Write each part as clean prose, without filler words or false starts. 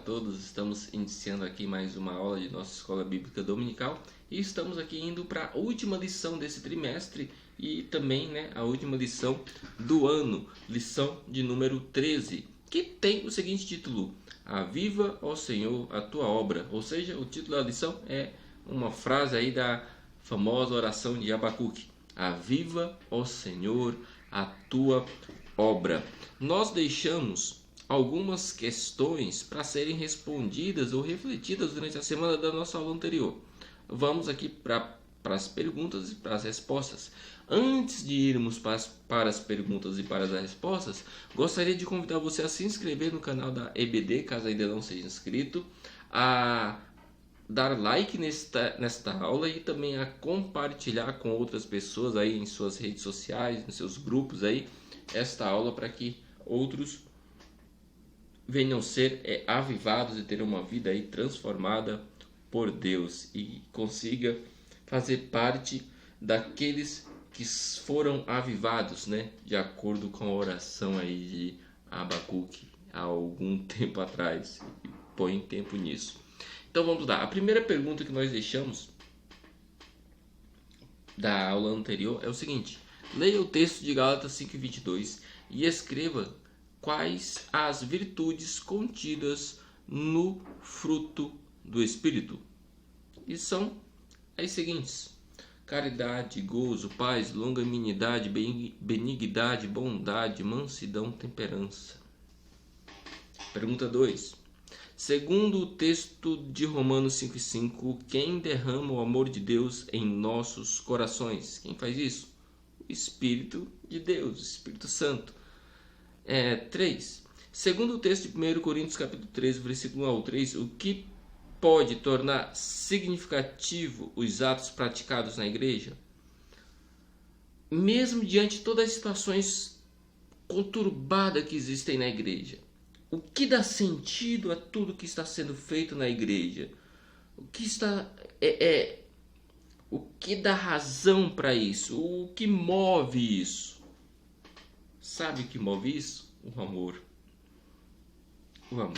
todos, estamos iniciando aqui mais uma aula de nossa Escola Bíblica Dominical e estamos aqui indo para a última lição desse trimestre e também a última lição do ano, lição de número 13, que tem o seguinte título: Aviva, ó Senhor, a tua obra. Ou seja, o título da lição é uma frase aí da famosa oração de Abacuque: Aviva, ó Senhor, a tua obra. Nós deixamos algumas questões para serem respondidas ou refletidas durante a semana da nossa aula anterior. Vamos aqui para as perguntas e para as respostas. Antes de irmos para as perguntas e para as respostas, gostaria de convidar você a se inscrever no canal da EBD, caso ainda não seja inscrito, a dar like nesta aula e também a compartilhar com outras pessoas aí em suas redes sociais, nos seus grupos aí, esta aula, para que outros venham ser avivados e ter uma vida aí transformada por Deus e consiga fazer parte daqueles que foram avivados, de acordo com a oração aí de Abacuque há algum tempo atrás, e põe tempo nisso. Então vamos lá. A primeira pergunta que nós deixamos da aula anterior é o seguinte: leia o texto de Gálatas 5:22 e escreva quais as virtudes contidas no fruto do Espírito. E são as seguintes: caridade, gozo, paz, longanimidade, benignidade, bondade, mansidão, temperança. Pergunta 2. Segundo o texto de Romanos 5:5, quem derrama o amor de Deus em nossos corações? Quem faz isso? O Espírito de Deus, o Espírito Santo. 3. Segundo o texto de 1 Coríntios capítulo 13, versículo 1 ao 3, o que pode tornar significativo os atos praticados na igreja? Mesmo diante de todas as situações conturbadas que existem na igreja, o que dá sentido a tudo que está sendo feito na igreja? O que dá razão para isso? O que move isso? Sabe o que move isso? O amor. O amor.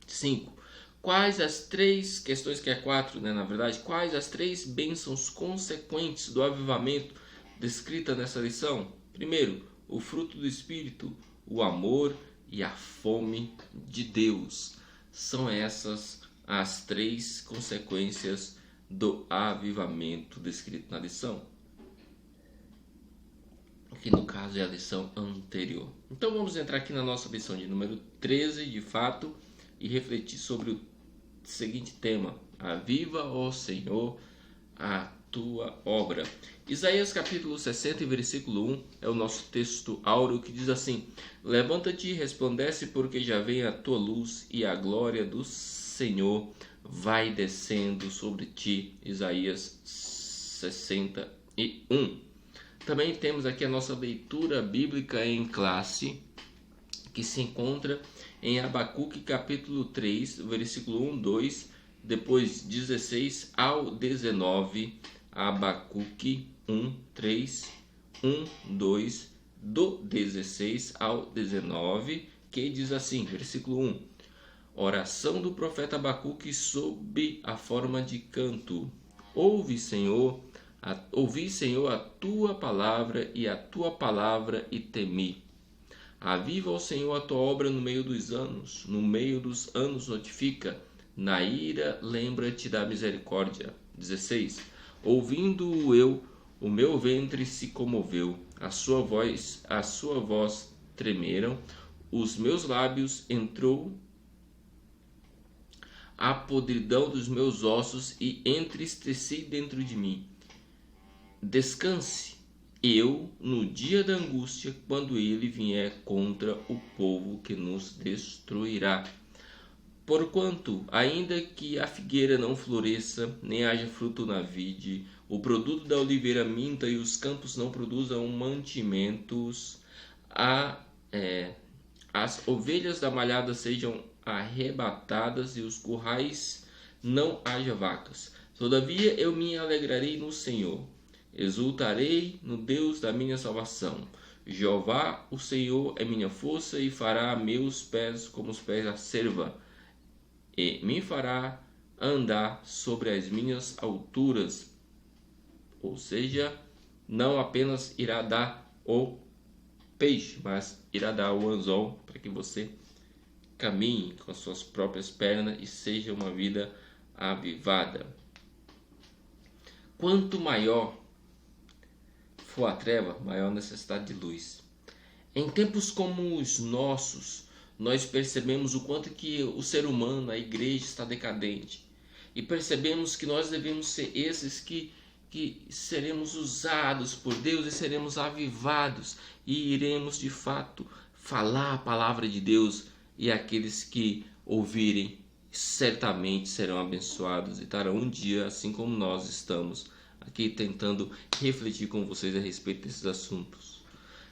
5. Quais as três questões, que é 4, na verdade, quais as três bênçãos consequentes do avivamento descrita nessa lição? Primeiro, o fruto do Espírito, o amor e a fome de Deus. São essas as três consequências do avivamento descrito na lição, que no caso é a lição anterior. Então vamos entrar aqui na nossa lição de número 13, de fato, e refletir sobre o seguinte tema: Aviva, ó Senhor, a tua obra. Isaías capítulo 60, versículo 1 é o nosso texto áureo, que diz assim: levanta-te e resplandece, porque já vem a tua luz e a glória do Senhor vai descendo sobre ti. Isaías 61. Também temos aqui a nossa leitura bíblica em classe, que se encontra em Abacuque capítulo 3, versículo 1, 2, depois 16 ao 19, Abacuque 1, 3, 1, 2, do 16 ao 19, que diz assim, versículo 1, oração do profeta Abacuque sob a forma de canto. Ouvi, Senhor, a tua palavra e temi. Aviva, ó Senhor, a tua obra no meio dos anos notifica, na ira lembra-te da misericórdia. 16. Ouvindo eu, o meu ventre se comoveu, a sua voz tremeram, os meus lábios entrou a podridão dos meus ossos e entristeci dentro de mim. Descanse eu no dia da angústia, quando ele vier contra o povo que nos destruirá. Porquanto, ainda que a figueira não floresça, nem haja fruto na vide, o produto da oliveira minta e os campos não produzam mantimentos, as ovelhas da malhada sejam arrebatadas e os currais não haja vacas. Todavia eu me alegrarei no Senhor, exultarei no Deus da minha salvação. Jeová, o Senhor, é minha força e fará meus pés como os pés da serva, e me fará andar sobre as minhas alturas. Ou seja, não apenas irá dar o peixe, mas irá dar o anzol para que você caminhe com as suas próprias pernas e seja uma vida avivada. Quanto maior for a treva, maior a necessidade de luz. Em tempos como os nossos, nós percebemos o quanto que o ser humano, a igreja, está decadente. E percebemos que nós devemos ser esses que seremos usados por Deus e seremos avivados e iremos de fato falar a palavra de Deus, e aqueles que ouvirem certamente serão abençoados e estarão um dia, assim como nós estamos aqui tentando refletir com vocês a respeito desses assuntos.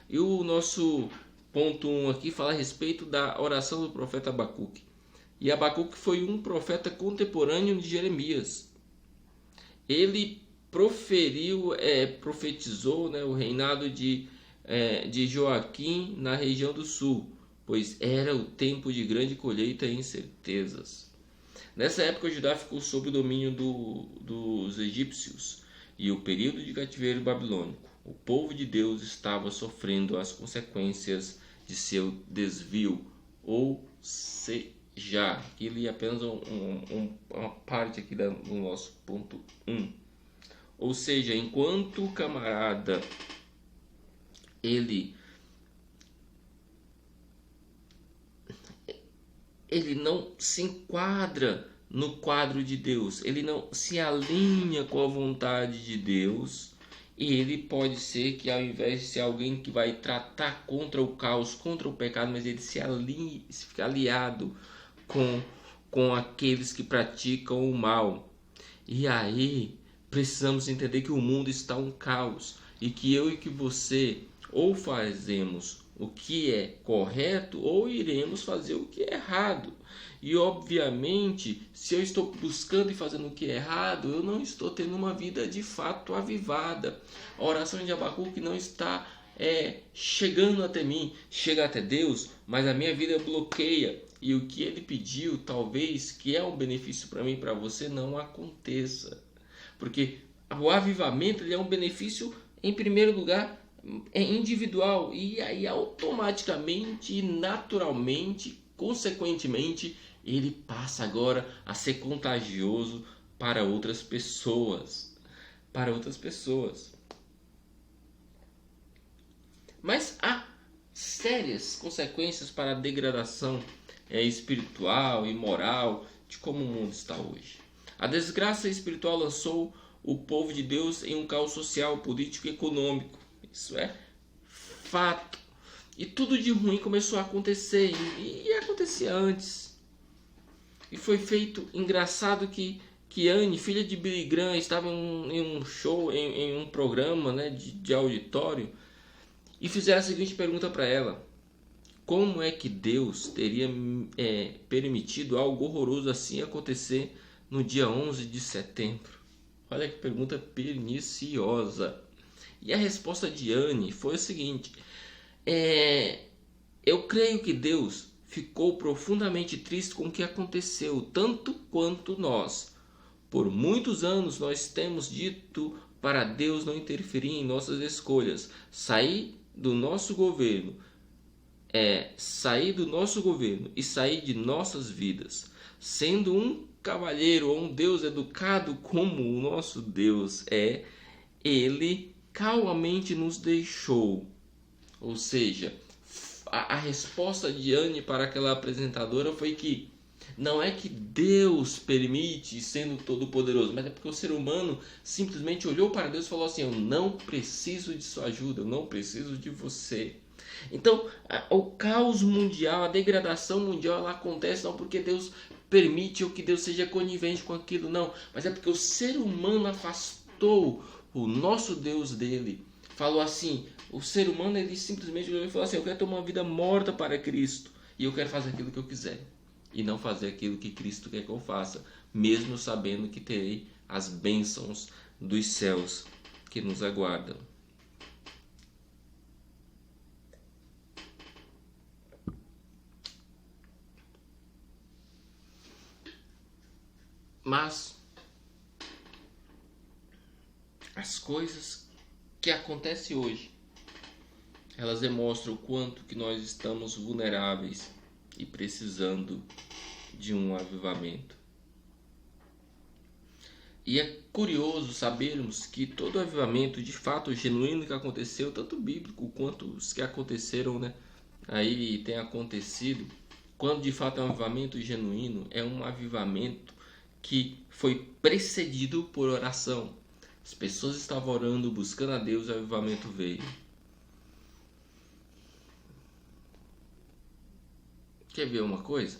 E o nosso ponto 1 aqui fala a respeito da oração do profeta Abacuque. E Abacuque foi um profeta contemporâneo de Jeremias. Ele profetizou, o reinado de Joaquim na região do sul, pois era o tempo de grande colheita e incertezas. Nessa época, Judá ficou sob o domínio dos egípcios e o período de cativeiro babilônico. O povo de Deus estava sofrendo as consequências de seu desvio, ou seja, aqui é apenas uma parte aqui do nosso ponto 1. Ou seja, enquanto o camarada ele não se enquadra no quadro de Deus, ele não se alinha com a vontade de Deus, e ele pode ser que, ao invés de ser alguém que vai tratar contra o caos, contra o pecado, mas ele se fica aliado com aqueles que praticam o mal. E aí precisamos entender que o mundo está um caos, e que eu e que você ou fazemos o que é correto ou iremos fazer o que é errado. E obviamente, se eu estou buscando e fazendo o que é errado, eu não estou tendo uma vida de fato avivada. A oração de Abacuque não está chegando até mim, chega até Deus, mas a minha vida bloqueia. E o que ele pediu, talvez, que é um benefício para mim e para você, não aconteça. Porque o avivamento ele é um benefício, em primeiro lugar, individual, e aí automaticamente, naturalmente, consequentemente, ele passa agora a ser contagioso para outras pessoas. Mas há sérias consequências para a degradação espiritual e moral de como o mundo está hoje. A desgraça espiritual lançou o povo de Deus em um caos social, político e econômico. Isso é fato. E tudo de ruim começou a acontecer, e acontecia antes. E foi feito, engraçado que Anne, filha de Billy Graham, estava em um show, em um programa de auditório, e fizeram a seguinte pergunta para ela: como é que Deus teria permitido algo horroroso assim acontecer no dia 11 de setembro? Olha que pergunta perniciosa. E a resposta de Anne foi o seguinte: eu creio que Deus ficou profundamente triste com o que aconteceu, tanto quanto nós. Por muitos anos nós temos dito para Deus não interferir em nossas escolhas, sair do nosso governo e sair de nossas vidas. Sendo um cavalheiro ou um Deus educado como o nosso Deus ele calmamente nos deixou. Ou seja, a resposta de Anne para aquela apresentadora foi que não é que Deus permite, sendo todo poderoso, mas é porque o ser humano simplesmente olhou para Deus e falou assim: eu não preciso de sua ajuda, eu não preciso de você. Então o caos mundial, a degradação mundial, ela acontece não porque Deus permite ou que Deus seja conivente com aquilo, não, mas é porque o ser humano afastou o nosso Deus dele. Falou assim, o ser humano ele simplesmente falou assim: eu quero ter uma vida morta para Cristo e eu quero fazer aquilo que eu quiser e não fazer aquilo que Cristo quer que eu faça, mesmo sabendo que terei as bênçãos dos céus que nos aguardam. Mas as coisas que acontecem hoje, elas demonstram o quanto que nós estamos vulneráveis e precisando de um avivamento. E é curioso sabermos que todo avivamento, de fato, genuíno que aconteceu, tanto bíblico quanto os que aconteceram, né, aí tem acontecido, quando de fato é um avivamento genuíno, é um avivamento que foi precedido por oração. As pessoas estavam orando, buscando a Deus, e o avivamento veio. Quer ver uma coisa?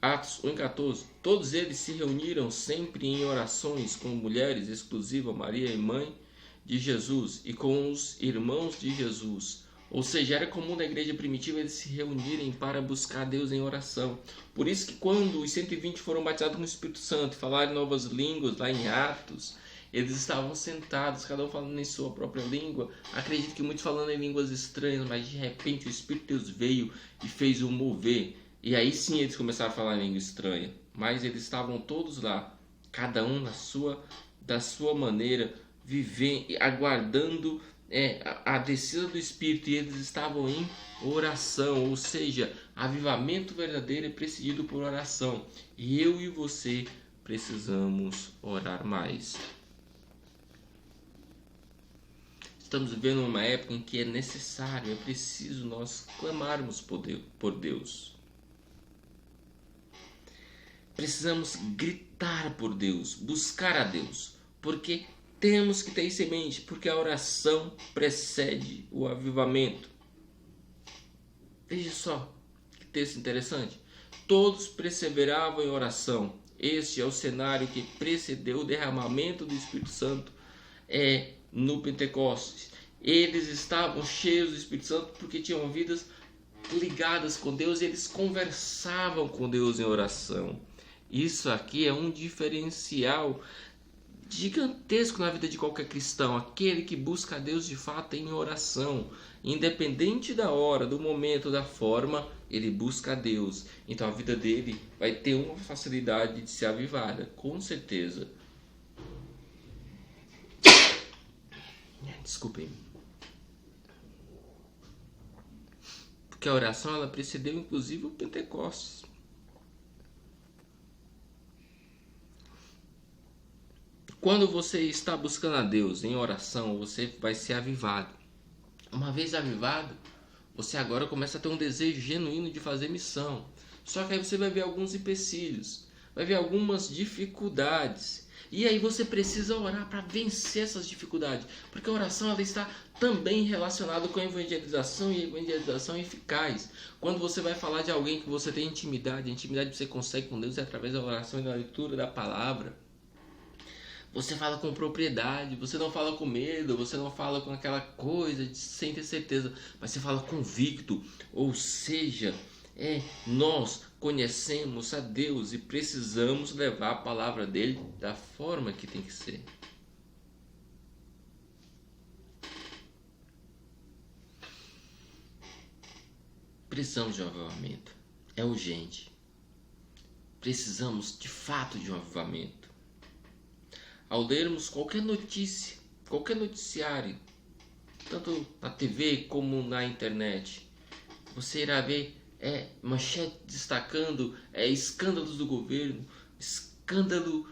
Atos 1,14. Todos eles se reuniram sempre em orações com mulheres, exclusiva Maria e mãe de Jesus, e com os irmãos de Jesus. Ou seja, era comum na igreja primitiva eles se reunirem para buscar Deus em oração. Por isso que quando os 120 foram batizados com o Espírito Santo e falaram novas línguas lá em Atos, eles estavam sentados, cada um falando em sua própria língua. Acredito que muitos falando em línguas estranhas, mas de repente o Espírito de Deus veio e fez o mover. E aí sim eles começaram a falar em língua estranha. Mas eles estavam todos lá, cada um da sua maneira, vivendo, aguardando a descida do Espírito. E eles estavam em oração, ou seja, avivamento verdadeiro é precedido por oração. E eu e você precisamos orar mais. Estamos vivendo uma época em que é necessário, é preciso nós clamarmos por Deus. Precisamos gritar por Deus, buscar a Deus, porque temos que ter isso em mente, porque a oração precede o avivamento. Veja só que texto interessante. Todos perseveravam em oração. Este é o cenário que precedeu o derramamento do Espírito Santo no Pentecostes. Eles estavam cheios do Espírito Santo porque tinham vidas ligadas com Deus e eles conversavam com Deus em oração. Isso aqui é um diferencial gigantesco na vida de qualquer cristão, aquele que busca a Deus de fato em oração, independente da hora, do momento, da forma, ele busca a Deus. Então a vida dele vai ter uma facilidade de ser avivada, com certeza. Desculpem. Porque a oração ela precedeu inclusive o Pentecostes. Quando você está buscando a Deus em oração, você vai ser avivado. Uma vez avivado, você agora começa a ter um desejo genuíno de fazer missão. Só que aí você vai ver alguns empecilhos, vai ver algumas dificuldades. E aí você precisa orar para vencer essas dificuldades. Porque a oração ela está também relacionada com a evangelização, e a evangelização é eficaz. Quando você vai falar de alguém que você tem intimidade, a intimidade que você consegue com Deus é através da oração e da leitura da palavra. Você fala com propriedade, você não fala com medo, você não fala com aquela coisa sem ter certeza, mas você fala convicto. Ou seja, nós conhecemos a Deus e precisamos levar a palavra dele da forma que tem que ser. Precisamos de um avivamento. É urgente. Precisamos de fato de um avivamento. Ao lermos qualquer notícia, qualquer noticiário, tanto na TV como na internet, você irá ver manchete destacando escândalos do governo, escândalo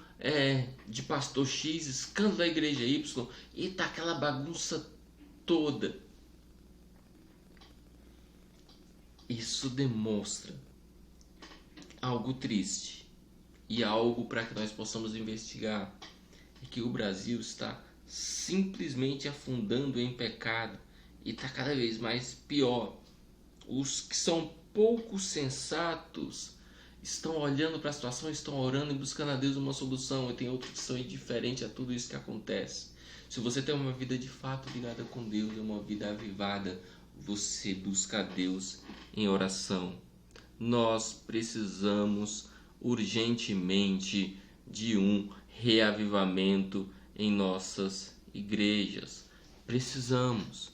de pastor X, escândalo da igreja Y, e tá aquela bagunça toda. Isso demonstra algo triste e algo para que nós possamos investigar. É que o Brasil está simplesmente afundando em pecado e está cada vez mais pior. Os que são pouco sensatos estão olhando para a situação, estão orando e buscando a Deus uma solução, e tem outros que são indiferentes a tudo isso que acontece. Se você tem uma vida de fato ligada com Deus, uma vida avivada, você busca a Deus em oração. Nós precisamos urgentemente de um reavivamento em nossas igrejas. Precisamos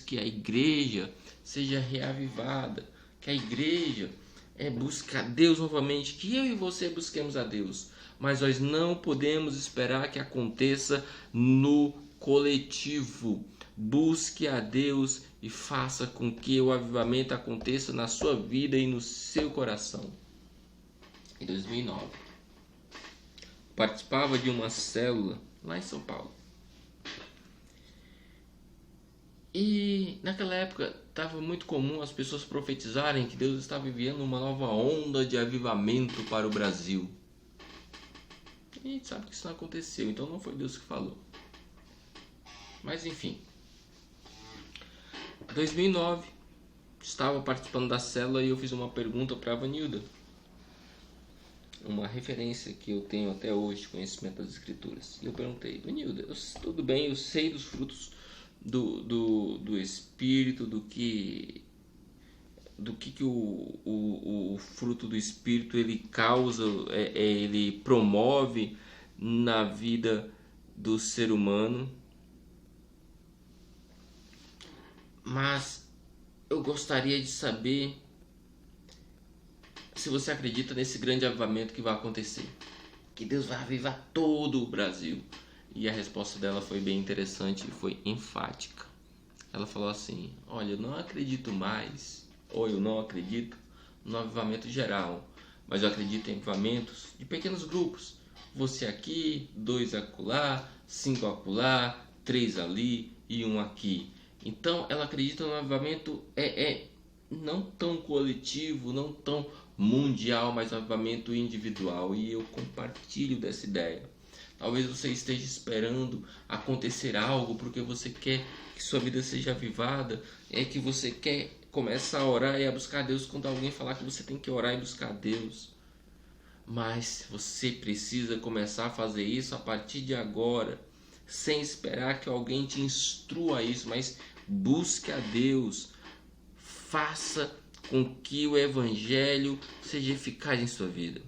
que a igreja seja reavivada, que a igreja é buscar Deus novamente, que eu e você busquemos a Deus. Mas nós não podemos esperar que aconteça no coletivo. Busque a Deus e faça com que o avivamento aconteça na sua vida e no seu coração. Em 2009, participava de uma célula lá em São Paulo. E naquela época estava muito comum as pessoas profetizarem que Deus estava enviando uma nova onda de avivamento para o Brasil. E a gente sabe que isso não aconteceu, então não foi Deus que falou. Mas enfim. 2009, estava participando da célula e eu fiz uma pergunta para a Vanilda. Uma referência que eu tenho até hoje, conhecimento das escrituras. E eu perguntei, Vanilda, tudo bem, eu sei dos frutos do Espírito, do que o fruto do Espírito ele causa, ele promove na vida do ser humano. Mas eu gostaria de saber se você acredita nesse grande avivamento que vai acontecer, que Deus vai avivar todo o Brasil. E a resposta dela foi bem interessante e foi enfática. Ela falou assim, olha, eu não acredito mais, ou eu não acredito no avivamento geral, mas eu acredito em avivamentos de pequenos grupos. Você aqui, 2 acolá, 5 acolá, 3 ali e 1 aqui. Então ela acredita no avivamento não tão coletivo, não tão mundial, mas um avivamento individual. E eu compartilho dessa ideia. Talvez você esteja esperando acontecer algo porque você quer que sua vida seja avivada, que você quer começar a orar e a buscar Deus quando alguém falar que você tem que orar e buscar Deus. Mas você precisa começar a fazer isso a partir de agora, sem esperar que alguém te instrua a isso, mas busque a Deus. Faça com que o Evangelho seja eficaz em sua vida.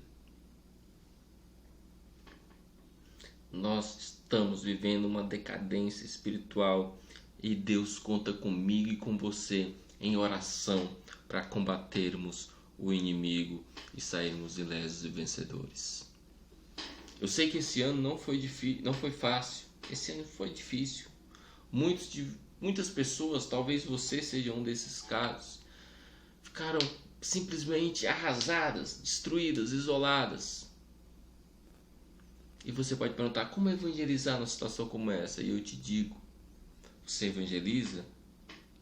Nós estamos vivendo uma decadência espiritual e Deus conta comigo e com você em oração para combatermos o inimigo e sairmos ilesos e vencedores. Eu sei que esse ano não foi fácil, esse ano foi difícil. Muitas pessoas, talvez você seja um desses casos, ficaram simplesmente arrasadas, destruídas, isoladas. E você pode perguntar, como evangelizar numa situação como essa? E eu te digo, você evangeliza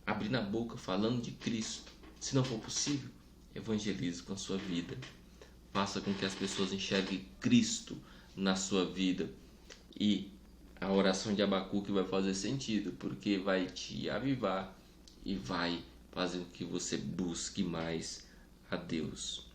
abrindo a boca, falando de Cristo. Se não for possível, evangelize com a sua vida. Faça com que as pessoas enxerguem Cristo na sua vida. E a oração de Abacuque vai fazer sentido, porque vai te avivar e vai fazer com que você busque mais a Deus.